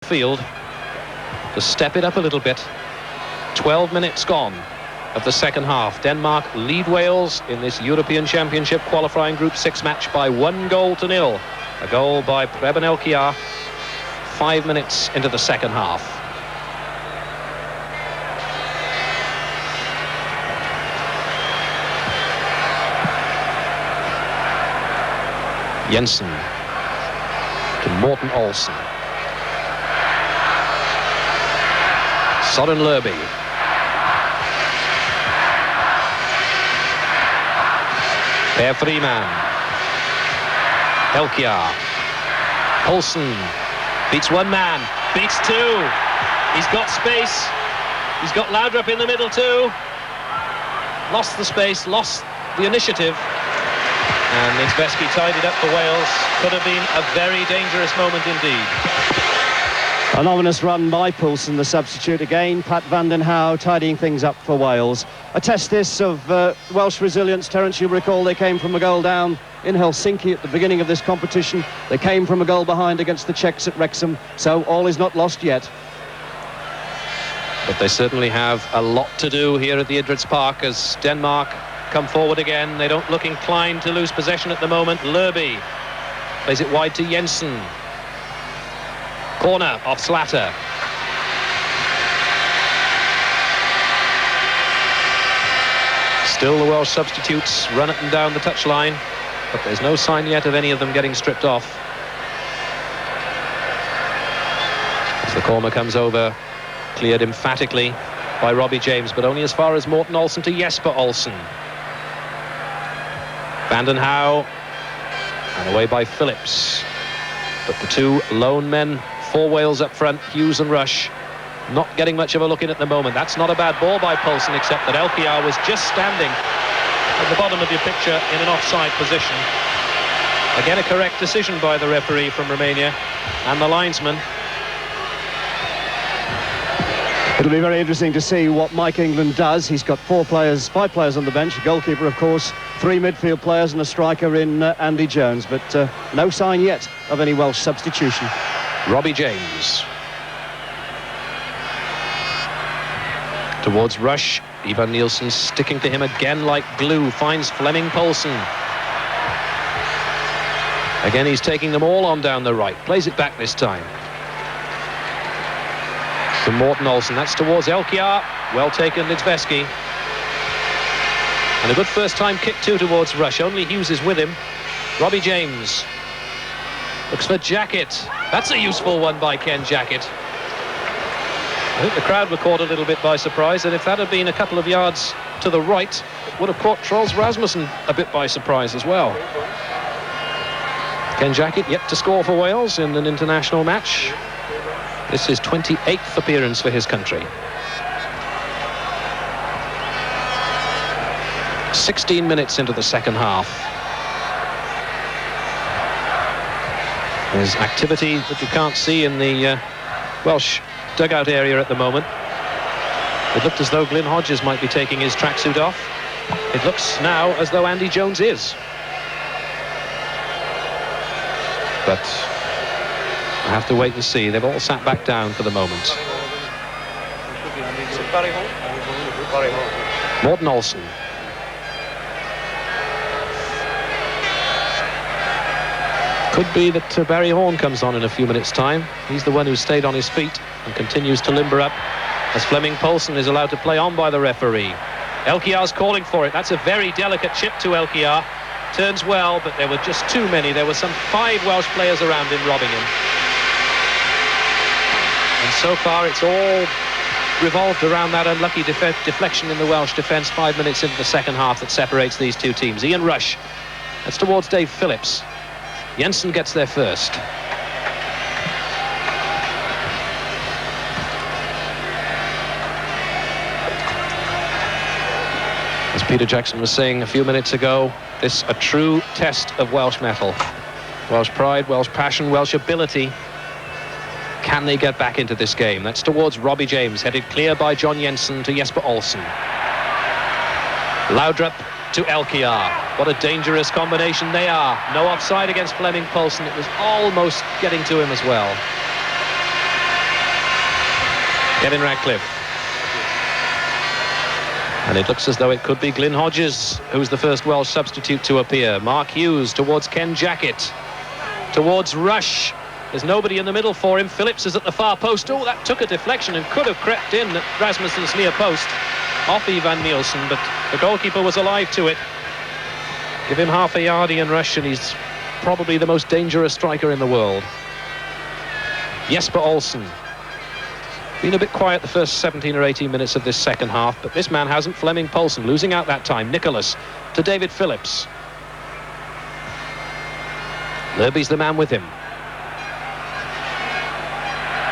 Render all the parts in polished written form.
field to step it up a little bit. 12 minutes gone of the second half. Denmark lead Wales in this European Championship qualifying Group 6 match by 1-0. A goal by Preben Elkjær 5 minutes into the second half. Jensen to Morten Olsen. Søren Lerby. Per Freeman. Elkjær. Olsen beats one man, beats two. He's got space. He's got Laudrup in the middle too. Lost the space, lost the initiative. And Nitzveski tied it up for Wales. Could have been a very dangerous moment indeed. An ominous run by Poulsen, the substitute again. Pat van den Hauwe tidying things up for Wales. A test this of Welsh resilience. Terence, you'll recall they came from a goal down in Helsinki at the beginning of this competition. They came from a goal behind against the Czechs at Wrexham, so all is not lost yet. But they certainly have a lot to do here at the Idrætspark as Denmark come forward again. They don't look inclined to lose possession at the moment. Lerby plays it wide to Jensen. Corner off Slater. Still the Welsh substitutes run up and down the touchline, but there's no sign yet of any of them getting stripped off. As the corner comes over, cleared emphatically by Robbie James, but only as far as Morten Olsen to Jesper Olsen. Van den Hauwe, and away by Phillips. But the two lone men for Wales up front, Hughes and Rush, not getting much of a look in at the moment. That's not a bad ball by Poulsen, except that Elkjær was just standing at the bottom of your picture in an offside position. Again, a correct decision by the referee from Romania and the linesman. It'll be very interesting to see what Mike England does. He's got 5 players on the bench, a goalkeeper, of course, 3 midfield players and a striker in Andy Jones, but no sign yet of any Welsh substitution. Robbie James. Towards Rush. Ivan Nielsen sticking to him again like glue. Finds Flemming Poulsen. Again, he's taking them all on down the right. Plays it back this time to Morten Olsen. That's towards Elkjær. Well taken, Nitzveski. And a good first-time kick too towards Rush. Only Hughes is with him. Robbie James looks for Jackett. That's a useful one by Ken Jackett. I think the crowd were caught a little bit by surprise, and if that had been a couple of yards to the right, it would have caught Troels Rasmussen a bit by surprise as well. Ken Jackett yet to score for Wales in an international match. This is 28th appearance for his country. 16 minutes into the second half. There's activity that you can't see in the Welsh dugout area at the moment. It looked as though Glyn Hodges might be taking his tracksuit off. It looks now as though Andy Jones is. But I have to wait and see. They've all sat back down for the moment. Morten Olsen. Could be that Barry Horn comes on in a few minutes' time. He's the one who stayed on his feet and continues to limber up as Flemming Poulsen is allowed to play on by the referee. Elkjær's calling for it. That's a very delicate chip to Elkjær. Turns well, but there were just too many. There were some 5 Welsh players around him robbing him. And so far it's all revolved around that unlucky deflection in the Welsh defence 5 minutes into the second half that separates these two teams. Ian Rush. That's towards Dave Phillips. Jensen gets there first. As Peter Jackson was saying a few minutes ago, this a true test of Welsh mettle. Welsh pride, Welsh passion, Welsh ability. Can they get back into this game? That's towards Robbie James, headed clear by John Jensen to Jesper Olsen. Laudrup to Elkjær. What a dangerous combination they are. No offside against Flemming Poulsen. It was almost getting to him as well. Kevin Radcliffe. And it looks as though it could be Glyn Hodges who's the first Welsh substitute to appear. Mark Hughes towards Ken Jackett. Towards Rush. There's nobody in the middle for him. Phillips is at the far post. Oh, that took a deflection and could have crept in at Rasmussen's near post. Off Ivan Nielsen, but the goalkeeper was alive to it. Give him half a yard, Ian Rush, and he's probably the most dangerous striker in the world. Jesper Olsen. Been a bit quiet the first 17 or 18 minutes of this second half, but this man hasn't. Flemming Poulsen losing out that time. Nicholas to David Phillips. Lerby's the man with him.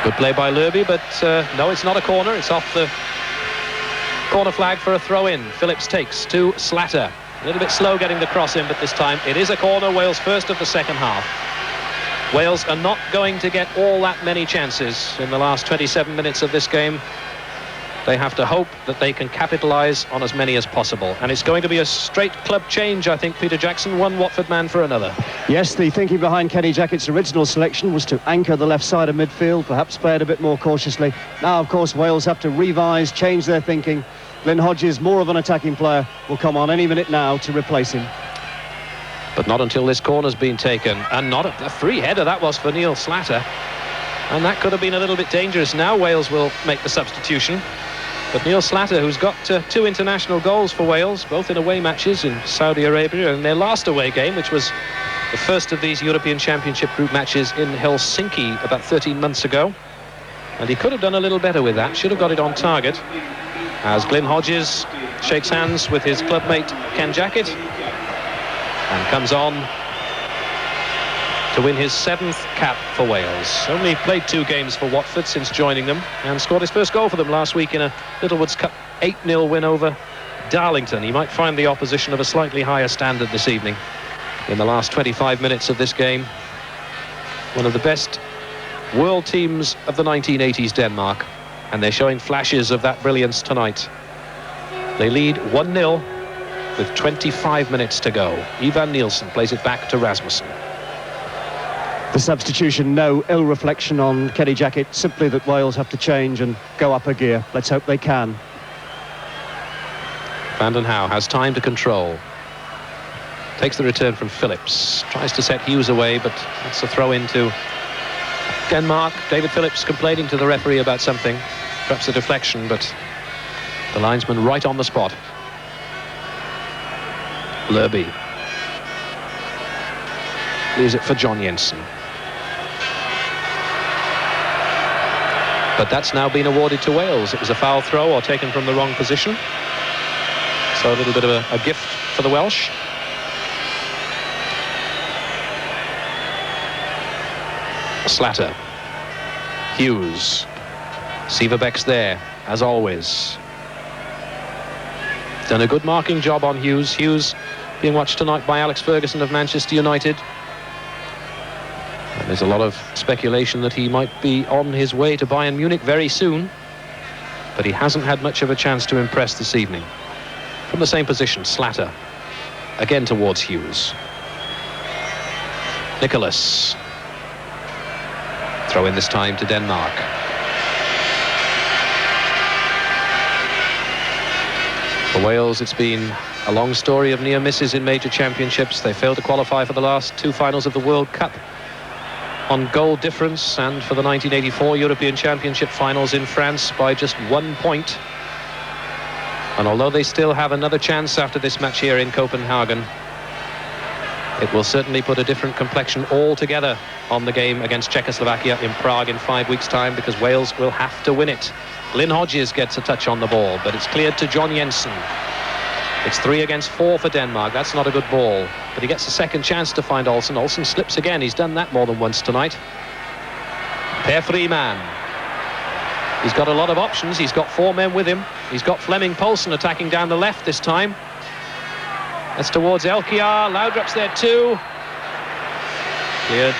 Good play by Lerby, but no, it's not a corner. It's off the corner flag for a throw-in. Phillips takes to Slatter. A little bit slow getting the cross in, but this time it is a corner. Wales first of the second half. Wales are not going to get all that many chances in the last 27 minutes of this game. They have to hope that they can capitalise on as many as possible. And it's going to be a straight club change, I think, Peter Jackson. One Watford man for another. Yes, the thinking behind Kenny Jackett's original selection was to anchor the left side of midfield, perhaps play it a bit more cautiously. Now, of course, Wales have to revise, change their thinking. Glyn Hodges, more of an attacking player, will come on any minute now to replace him. But not until this corner's been taken. And not a free header that was for Neil Slatter. And that could have been a little bit dangerous. Now Wales will make the substitution. But Neil Slatter, who's got 2 international goals for Wales, both in away matches in Saudi Arabia and their last away game, which was the first of these European Championship group matches in Helsinki about 13 months ago. And he could have done a little better with that. Should have got it on target. As Glyn Hodges shakes hands with his clubmate Ken Jackett and comes on to win his 7th cap for Wales. Only played 2 games for Watford since joining them and scored his first goal for them last week in a Littlewoods Cup 8-0 win over Darlington. He might find the opposition of a slightly higher standard this evening. In the last 25 minutes of this game, one of the best world teams of the 1980s, Denmark, and they're showing flashes of that brilliance tonight. They lead 1-0 with 25 minutes to go. Ivan Nielsen plays it back to Rasmussen. The substitution, no ill reflection on Kenny Jackett, simply that Wales have to change and go up a gear. Let's hope they can. Vanden Hauwe has time to control. Takes the return from Phillips. Tries to set Hughes away, but that's a throw into Denmark. David Phillips complaining to the referee about something. Perhaps a deflection, but the linesman right on the spot. Lerby leaves it for John Jensen. But that's now been awarded to Wales. It was a foul throw or taken from the wrong position. So a little bit of a gift for the Welsh. Slatter. Hughes. Sieverbeck's there, as always. Done a good marking job on Hughes. Hughes being watched tonight by Alex Ferguson of Manchester United. And there's a lot of speculation that he might be on his way to Bayern Munich very soon. But he hasn't had much of a chance to impress this evening. From the same position, Slatter. Again towards Hughes. Nicholas. Throw in this time to Denmark. For Wales, it's been a long story of near misses in major championships. They failed to qualify for the last 2 finals of the World Cup on goal difference, and for the 1984 European Championship finals in France by just 1 point. And although they still have another chance after this match here in Copenhagen, it will certainly put a different complexion altogether on the game against Czechoslovakia in Prague in 5 weeks' time, because Wales will have to win it. Glyn Hodges gets a touch on the ball, but it's cleared to John Jensen. It's 3 against 4 for Denmark. That's not a good ball, but he gets a second chance to find Olsen. Olsen slips again. He's done that more than once tonight. Per Freeman. He's got a lot of options. He's got 4 men with him. He's got Flemming Poulsen attacking down the left this time. That's towards Elkiar. Laudrup's there too. Cleared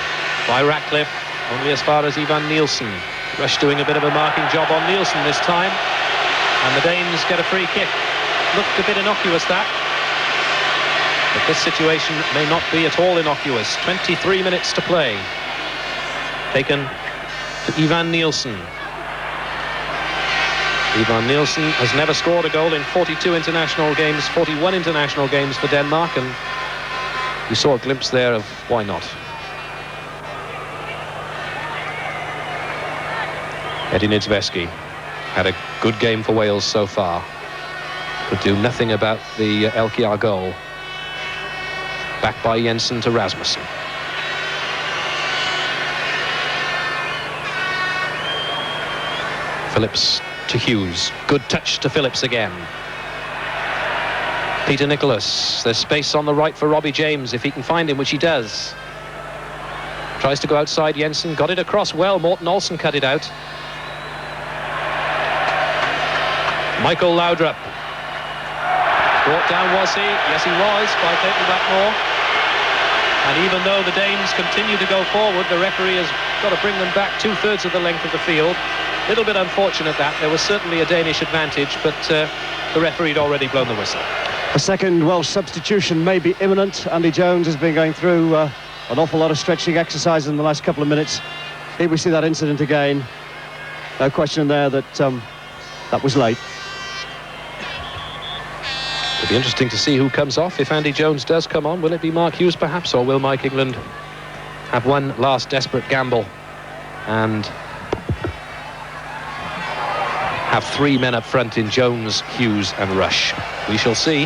by Ratcliffe, only as far as Ivan Nielsen. Rush doing a bit of a marking job on Nielsen this time. And the Danes get a free kick. Looked a bit innocuous, that. But this situation may not be at all innocuous. 23 minutes to play. Taken to Ivan Nielsen. Ivan Nielsen has never scored a goal in 42 international games, 41 international games for Denmark, and you saw a glimpse there of why not. Eddie Niedzwiecki had a good game for Wales so far. Could do nothing about the Elkjaer goal. Back by Jensen to Rasmussen. Phillips to Hughes. Good touch to Phillips again. Peter Nicholas. There's space on the right for Robbie James if he can find him, which he does. Tries to go outside Jensen. Got it across well. Morten Olsen cut it out. Michael Laudrup. Brought down, was he? Yes, he was, by Peyton Blackmore. And even though the Danes continue to go forward, the referee has got to bring them back 2/3 of the length of the field. A little bit unfortunate that. There was certainly a Danish advantage, but the referee had already blown the whistle. A second Welsh substitution may be imminent. Andy Jones has been going through an awful lot of stretching exercise in the last couple of minutes. Here we see that incident again. No question there that that was late. It'll be interesting to see who comes off. If Andy Jones does come on, will it be Mark Hughes perhaps, or will Mike England have one last desperate gamble and have 3 men up front in Jones, Hughes and Rush? We shall see.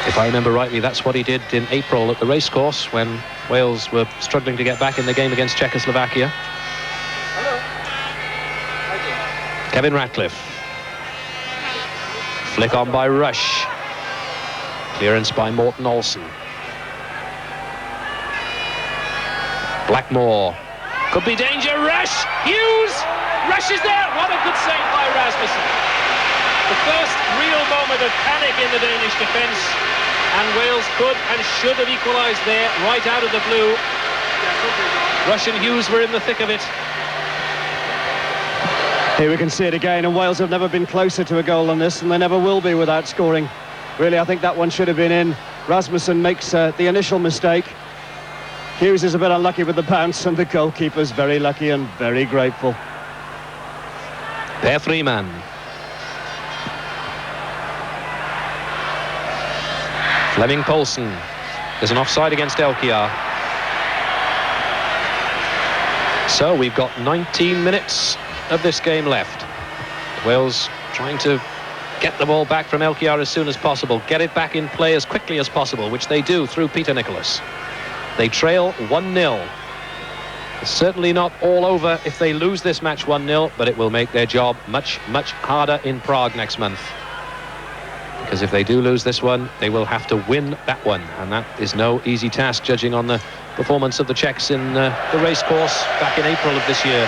If I remember rightly, that's what he did in April at the racecourse when Wales were struggling to get back in the game against Czechoslovakia. Hello. Kevin Ratcliffe. Flick on by Rush. Clearance by Morten Olsen. Blackmore. Could be danger. Rush! Hughes! Rush is there! What a good save by Rasmussen. The first real moment of panic in the Danish defence, and Wales could and should have equalised there right out of the blue. Rush and Hughes were in the thick of it. Here we can see it again, and Wales have never been closer to a goal than this, and they never will be without scoring. Really, I think that one should have been in. Rasmussen makes the initial mistake. Hughes is a bit unlucky with the bounce, and the goalkeeper's very lucky and very grateful. Per Freeman. Flemming Poulsen. There's an offside against Elkjaer. So we've got 19 minutes of this game left. Wales trying to get the ball back from Elkjaer as soon as possible, get it back in play as quickly as possible, which they do through Peter Nicholas. They trail 1-0. It's certainly not all over if they lose this match 1-0, but it will make their job much, much harder in Prague next month. Because if they do lose this one, they will have to win that one, and that is no easy task, judging on the performance of the Czechs in the racecourse back in April of this year,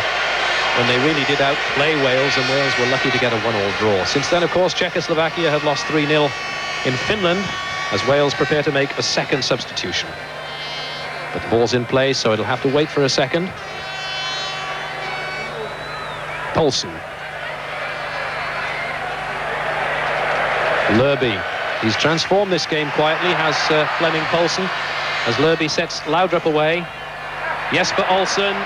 when they really did outplay Wales, and Wales were lucky to get a 1-1 draw. Since then, of course, Czechoslovakia had lost 3-0 in Finland as Wales prepare to make a second substitution. But the ball's in play, so it'll have to wait for a second. Poulsen. Lerby. He's transformed this game quietly, has Flemming Poulsen, as Lerby sets Laudrup away. Jesper Olsen.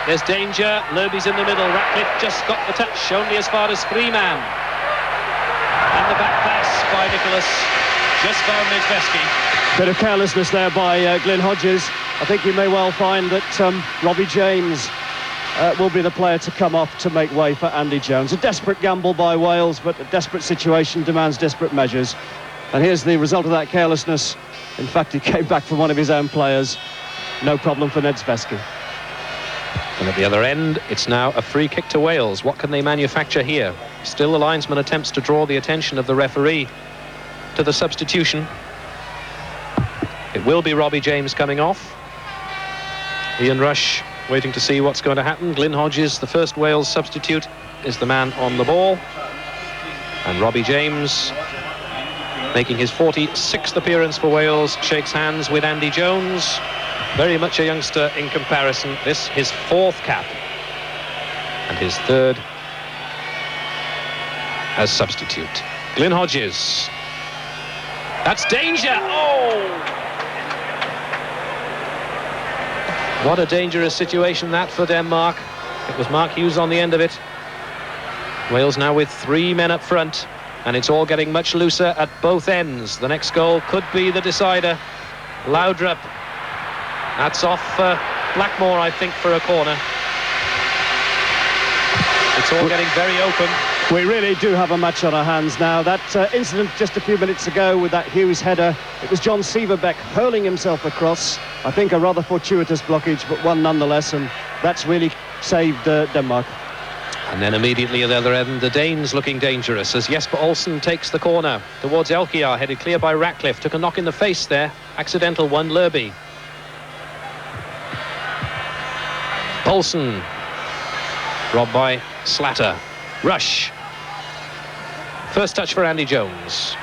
There's danger. Lerby's in the middle. Ratcliffe just got the touch, only as far as Freeman. And the back pass by Nicholas just found Niedzwiecki. Bit of carelessness there by Glyn Hodges. I think you may well find that Robbie James will be the player to come off to make way for Andy Jones. A desperate gamble by Wales, but a desperate situation demands desperate measures. And here's the result of that carelessness. In fact, he came back from one of his own players. No problem for Niedzwiecki. And at the other end, it's now a free kick to Wales. What can they manufacture here? Still, the linesman attempts to draw the attention of the referee to the substitution. It will be Robbie James coming off. Ian Rush waiting to see what's going to happen. Glyn Hodges, the first Wales substitute, is the man on the ball. And Robbie James, making his 46th appearance for Wales, shakes hands with Andy Jones. Very much a youngster in comparison. This his 4th cap and his 3rd as substitute. Glyn Hodges. That's danger. Oh! What a dangerous situation that for Denmark. It was Mark Hughes on the end of it. Wales now with 3 men up front, and it's all getting much looser at both ends. The next goal could be the decider. Pêl-droed. That's off Blackmore, I think, for a corner. It's all getting very open. We really do have a match on our hands now. That incident just a few minutes ago with that Hughes header, it was John Severbeck hurling himself across. I think a rather fortuitous blockage, but one nonetheless, and that's really saved Denmark. And then immediately at the other end, the Danes looking dangerous as Jesper Olsen takes the corner towards Elkjær, headed clear by Ratcliffe. Took a knock in the face there, accidental one, Lerby. Poulsen, robbed by Slater. Rush. First touch for Andy Jones.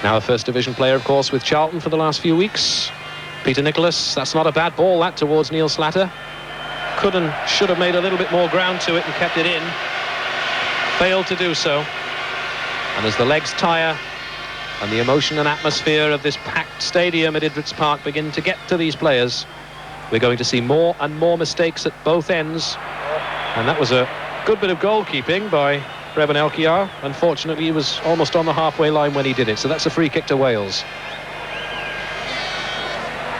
Now a first division player, of course, with Charlton for the last few weeks. Peter Nicholas, that's not a bad ball, that, towards Neil Slater. Could and should have made a little bit more ground to it and kept it in. Failed to do so. And as the legs tire and the emotion and atmosphere of this packed stadium at Idretts Park begin to get to these players, we're going to see more and more mistakes at both ends. And that was a good bit of goalkeeping by Preben Elkjær. Unfortunately, he was almost on the halfway line when he did it, so that's a free kick to Wales.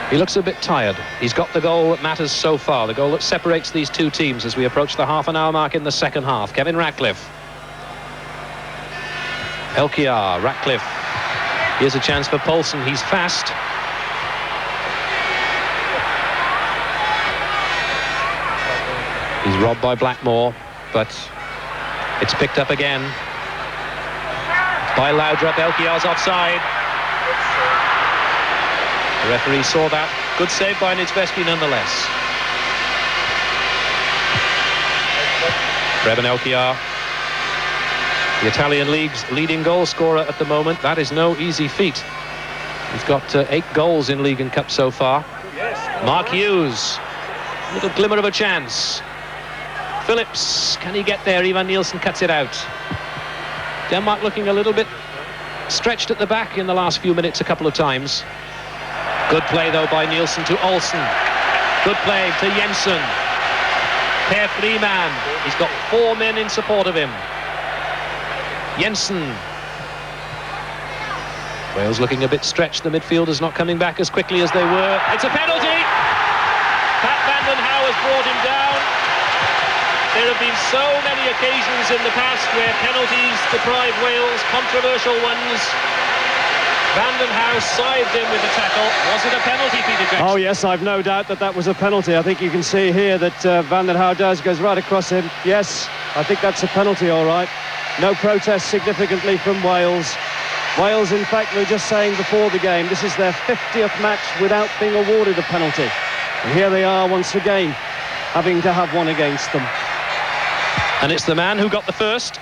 He looks a bit tired. He's got the goal that matters so far, the goal that separates these two teams as we approach the half-an-hour mark in the second half. Kevin Ratcliffe. Elkjær, Ratcliffe. Here's a chance for Poulsen. He's fast. He's robbed by Blackmore, but it's picked up again by Pêl-droed. Elkjær's offside. The referee saw that. Good save by Niedzwiecki nonetheless. Preben Elkjær, the Italian league's leading goal scorer at the moment. That is no easy feat. He's got 8 goals in league and cup so far. Mark Hughes, a little glimmer of a chance. Phillips, can he get there? Ivan Nielsen cuts it out. Denmark looking a little bit stretched at the back in the last few minutes a couple of times. Good play though by Nielsen to Olsen. Good play to Jensen. Per Freeman. He's got 4 men in support of him. Jensen. Wales looking a bit stretched. The midfielders not coming back as quickly as they were. It's a penalty. Pat Vanden Hauwe has brought him down. There have been so many occasions in the past where penalties deprive Wales, controversial ones. Vanden Hauwe sived in with the tackle. Was it a penalty, Peter Jackson? Oh yes, I've no doubt that that was a penalty. I think you can see here that Vanden Hauwe goes right across him. Yes, I think that's a penalty, all right. No protest significantly from Wales. Wales, in fact, we were just saying before the game, this is their 50th match without being awarded a penalty. And here they are once again, having to have one against them. And it's the man who got the first,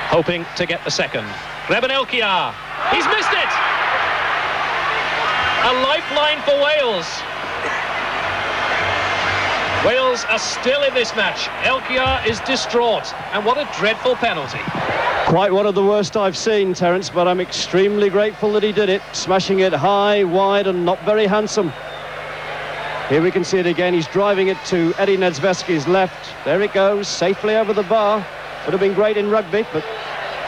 hoping to get the second. Preben Elkjær, he's missed it! A lifeline for Wales. Wales are still in this match. Elkjær is distraught, and what a dreadful penalty. Quite one of the worst I've seen, Terence, but I'm extremely grateful that he did it, smashing it high, wide, and not very handsome. Here we can see it again. He's driving it to Eddie Niedzwiecki's left. There it goes, safely over the bar. Would have been great in rugby, but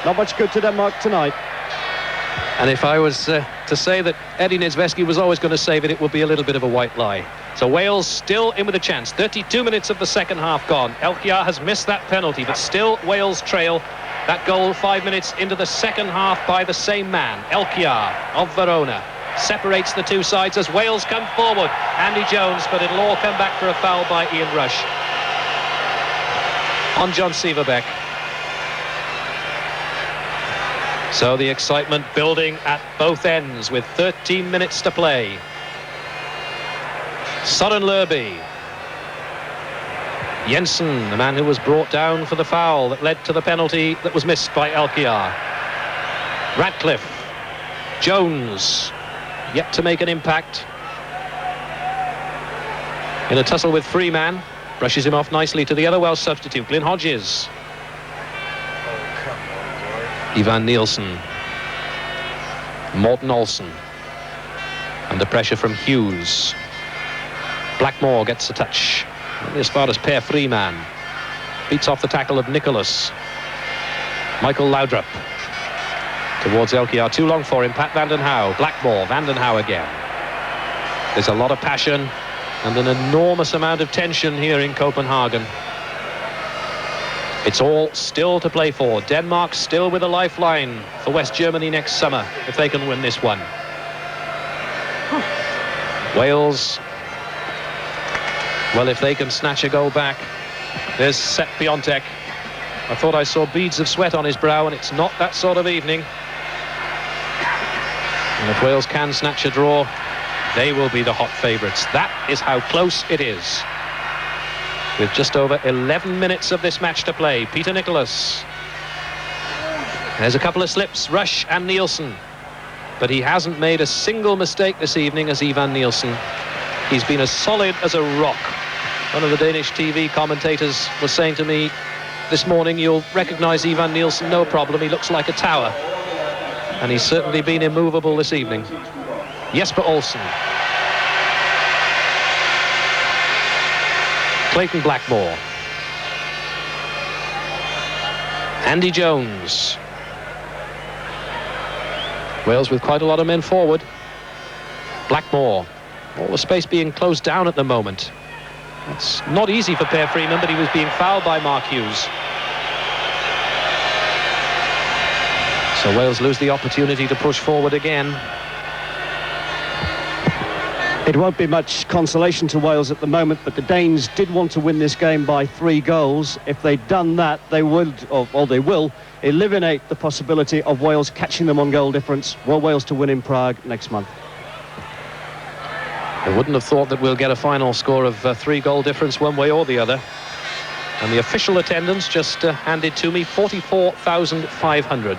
not much good to Denmark tonight. And if I was to say that Eddie Niedzwiecki was always going to save it, it would be a little bit of a white lie. So Wales still in with a chance. 32 minutes of the second half gone. Elkjær has missed that penalty, but still Wales trail. That goal 5 minutes into the second half by the same man. Elkjær of Verona separates the two sides as Wales come forward. Andy Jones, but it'll all come back for a foul by Ian Rush on John Severbeck. So the excitement building at both ends with 13 minutes to play. Søren Lerby. Jensen, the man who was brought down for the foul that led to the penalty that was missed by Elkjær. Ratcliffe. Jones, yet to make an impact. In a tussle with Freeman. Brushes him off nicely to the other Welsh substitute, Glyn Hodges. Ivan Nielsen. Morten Olsen. Under pressure from Hughes. Blackmore gets a touch. Only as far as Per Freeman. Beats off the tackle of Nicholas. Michael Laudrup towards Elkiar. Too long for him. Pat Vanden Hauwe. Blackmore. Vanden Hauwe again. There's a lot of passion and an enormous amount of tension here in Copenhagen. It's all still to play for. Denmark still with a lifeline for West Germany next summer if they can win this one. Wales, well, if they can snatch a goal back. There's Sepp Piontek. I thought I saw beads of sweat on his brow, and it's not that sort of evening. And if Wales can snatch a draw, they will be the hot favourites. That is how close it is. With just over 11 minutes of this match to play. Peter Nicholas. There's a couple of slips, Rush and Nielsen. But he hasn't made a single mistake this evening as Ivan Nielsen. He's been as solid as a rock. One of the Danish TV commentators was saying to me this morning, you'll recognise Ivan Nielsen, no problem, he looks like a tower. And he's certainly been immovable this evening. Jesper Olsen. Clayton Blackmore. Andy Jones. Wales with quite a lot of men forward. Blackmore. All the space being closed down at the moment. It's not easy for Per Freeman, but he was being fouled by Mark Hughes. So Wales lose the opportunity to push forward again. It won't be much consolation to Wales at the moment, but the Danes did want to win this game by 3 goals. If they'd done that, they would, or they will, eliminate the possibility of Wales catching them on goal difference were Wales to win in Prague next month. I wouldn't have thought that we'll get a final score of 3 goal difference one way or the other. And the official attendance just handed to me 44,500.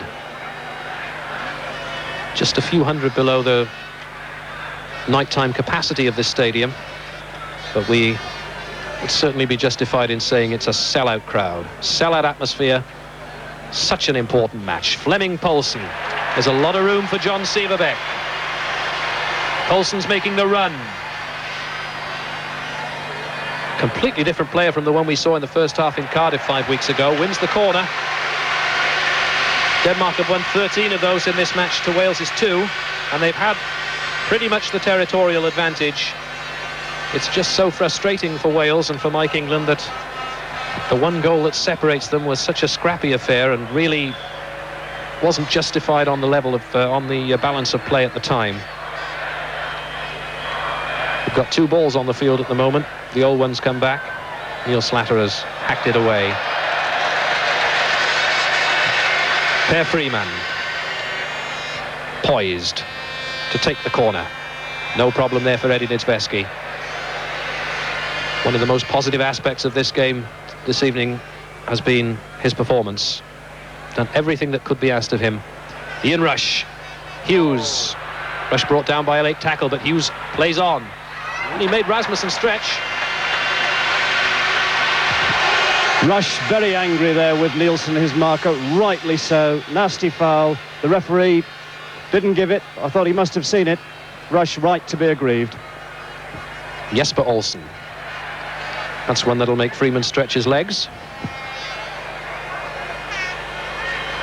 Just a few hundred below the nighttime capacity of this stadium, but we would certainly be justified in saying it's a sellout crowd, sellout atmosphere. Such an important match. Flemming Poulsen. There's a lot of room for John Severbeck. Poulsen's making the run. Completely different player from the one we saw in the first half in Cardiff 5 weeks ago. Wins the corner. Denmark have won 13 of those in this match to Wales's 2, and they've had pretty much the territorial advantage. It's just so frustrating for Wales and for Mike England that the one goal that separates them was such a scrappy affair and really wasn't justified on the level of on the balance of play at the time. We've got 2 balls on the field at the moment. The old ones come back. Neil Slatter has hacked it away. Per Freeman poised to take the corner. No problem there for Eddie Niedzwiecki. One of the most positive aspects of this game this evening has been his performance. Done everything that could be asked of him. Ian Rush. Hughes. Rush brought down by a late tackle, but Hughes plays on. And he made Rasmussen stretch. Rush very angry there with Nielsen, his marker, rightly so. Nasty foul. The referee didn't give it. I thought he must have seen it. Rush right to be aggrieved. Jesper Olsen. That's one that'll make Freeman stretch his legs.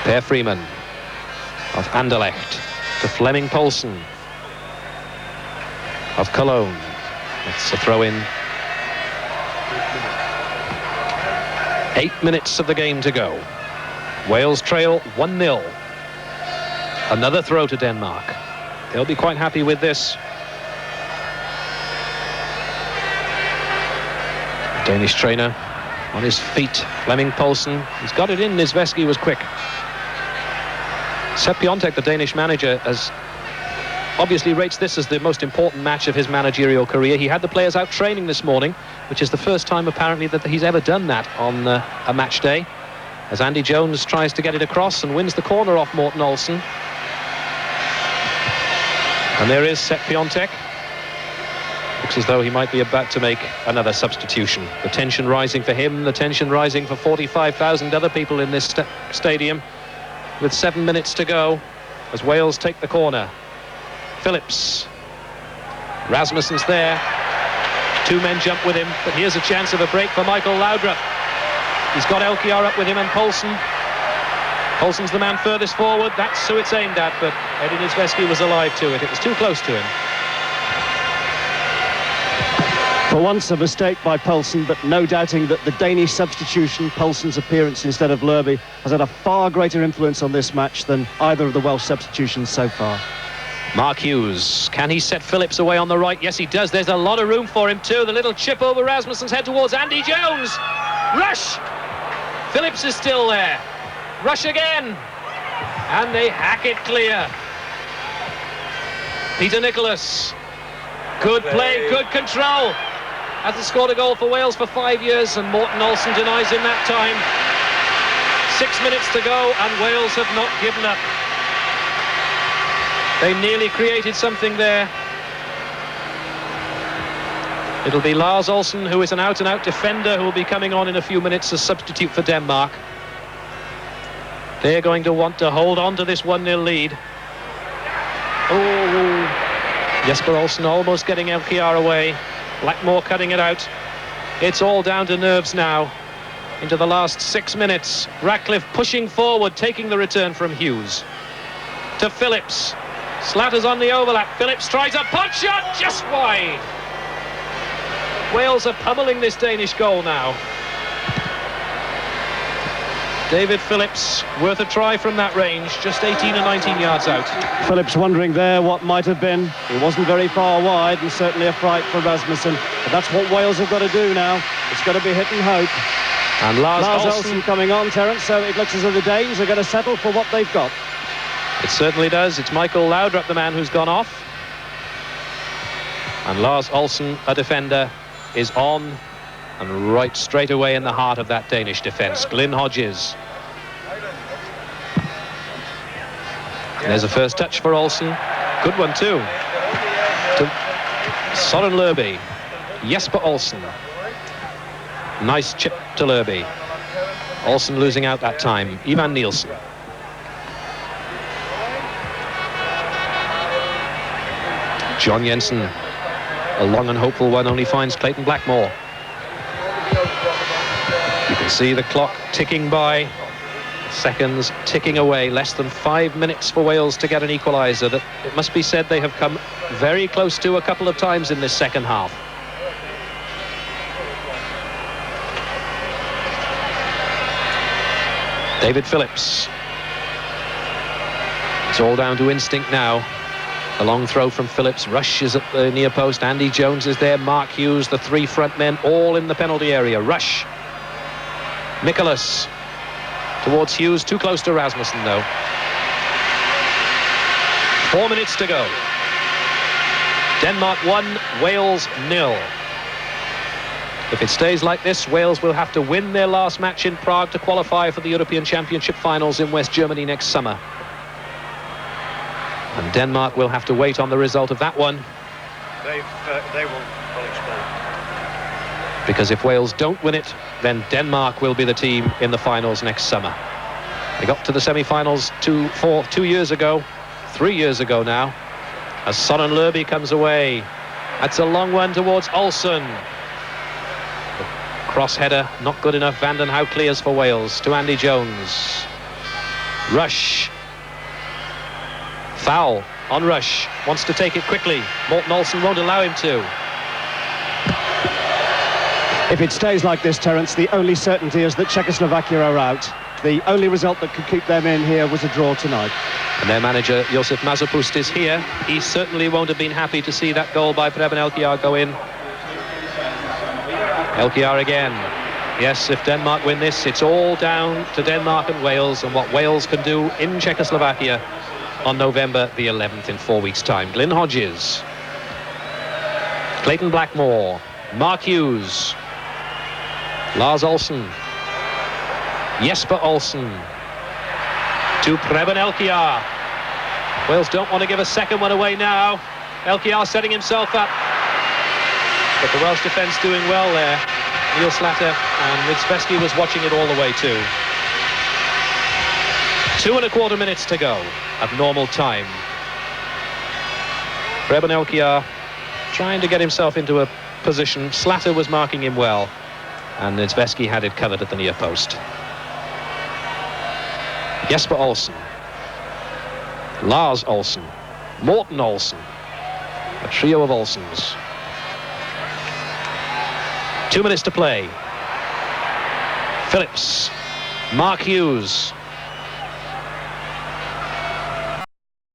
Per Freeman of Anderlecht to Flemming Poulsen of Cologne. It's a throw-in. 8 minutes of the game to go. Wales trail 1-0. Another throw to Denmark. They'll be quite happy with this. Danish trainer on his feet. Flemming Poulsen. He's got it in. Niedzwiecki was quick. Sepp Piontek, the Danish manager, has obviously rates this as the most important match of his managerial career. He had the players out training this morning, which is the first time apparently that he's ever done that on a match day. As Andy Jones tries to get it across and wins the corner off Morten Olsen. And there is Sepp Piontek. Looks as though he might be about to make another substitution. The tension rising for him, the tension rising for 45,000 other people in this stadium, with 7 minutes to go as Wales take the corner. Phillips. Rasmussen's there. 2 men jump with him, but here's a chance of a break for Michael Laudrup. He's got Elkiar up with him and Poulsen. Poulsen's the man furthest forward. That's who it's aimed at, but Eddie Niedzwiecki was alive to it. It was too close to him. For once, a mistake by Poulsen, but no doubting that the Danish substitution, Poulsen's appearance instead of Lerby, has had a far greater influence on this match than either of the Welsh substitutions so far. Mark Hughes, can he set Phillips away on the right? Yes, he does. There's a lot of room for him too. The little chip over Rasmussen's head towards Andy Jones. Rush! Phillips is still there. Rush again. And they hack it clear. Peter Nicholas. Good play, good control. Hasn't scored a goal for Wales for 5 years, and Morten Olsen denies him that time. 6 minutes to go, and Wales have not given up. They nearly created something there. It'll be Lars Olsen, who is an out-and-out defender, who will be coming on in a few minutes as substitute for Denmark. They're going to want to hold on to this 1-0 lead. Oh, Jesper Olsen almost getting Elkiar away. Blackmore cutting it out. It's all down to nerves now. Into the last 6 minutes. Ratcliffe pushing forward, taking the return from Hughes. To Phillips. Slatter's on the overlap. Phillips tries a punch shot, just wide. Wales are pummeling this Danish goal now. David Phillips, worth a try from that range, just 18 or 19 yards out. Phillips wondering there what might have been. He wasn't very far wide, and certainly a fright for Rasmussen. But that's what Wales have got to do now. It's got to be hit and hope. And Lars Olsen coming on, Terence, so it looks as though the Danes are going to settle for what they've got. It certainly does. It's Michael Laudrup, the man who's gone off. And Lars Olsen, a defender, is on and right straight away in the heart of that Danish defence. Glyn Hodges. There's a first touch for Olsen. Good one too. To Søren Lerby. Jesper Olsen. Nice chip to Lerby. Olsen losing out that time. Ivan Nielsen. John Jensen, a long and hopeful one, only finds Clayton Blackmore. You can see the clock ticking by, seconds ticking away. Less than 5 minutes for Wales to get an equaliser that, it must be said, they have come very close to a couple of times in this second half. David Phillips. It's all down to instinct now. A long throw from Phillips. Rush is at the near post. Andy Jones is there. Mark Hughes, the three front men, all in the penalty area. Rush. Nicholas towards Hughes. Too close to Rasmussen, though. 4 minutes to go. Denmark 1, Wales 0. If it stays like this, Wales will have to win their last match in Prague to qualify for the European Championship finals in West Germany next summer. And Denmark will have to wait on the result of that one. They will explode. Because if Wales don't win it, then Denmark will be the team in the finals next summer. They got to the semi-finals 2 years ago, 3 years ago now, as Søren Lerby comes away. That's a long one towards Olsen. Cross header, not good enough. Vanden Hauw clears for Wales to Andy Jones. Rush. Foul on Rush. Wants to take it quickly. Morten Olsen won't allow him to. If it stays like this, Terence, the only certainty is that Czechoslovakia are out. The only result that could keep them in here was a draw tonight. And their manager, Josef Mazopust, is here. He certainly won't have been happy to see that goal by Preben Elkiar go in. Elkiar again. Yes, if Denmark win this, it's all down to Denmark and Wales and what Wales can do in Czechoslovakia on November the 11th in 4 weeks' time. Glyn Hodges. Clayton Blackmore. Mark Hughes. Lars Olsen. Jesper Olsen. To Preben Elkiar. Wales don't want to give a second one away now. Elkiar setting himself up. But the Welsh defence doing well there. Neil Slatter and Niedzwiecki was watching it all the way too. 2¼ minutes to go at normal time. Preben Elkiar trying to get himself into a position. Slatter was marking him well. And Nizveski had it covered at the near post. Jesper Olsen, Lars Olsen, Morten Olsen, a trio of Olsens. 2 minutes to play. Phillips, Mark Hughes,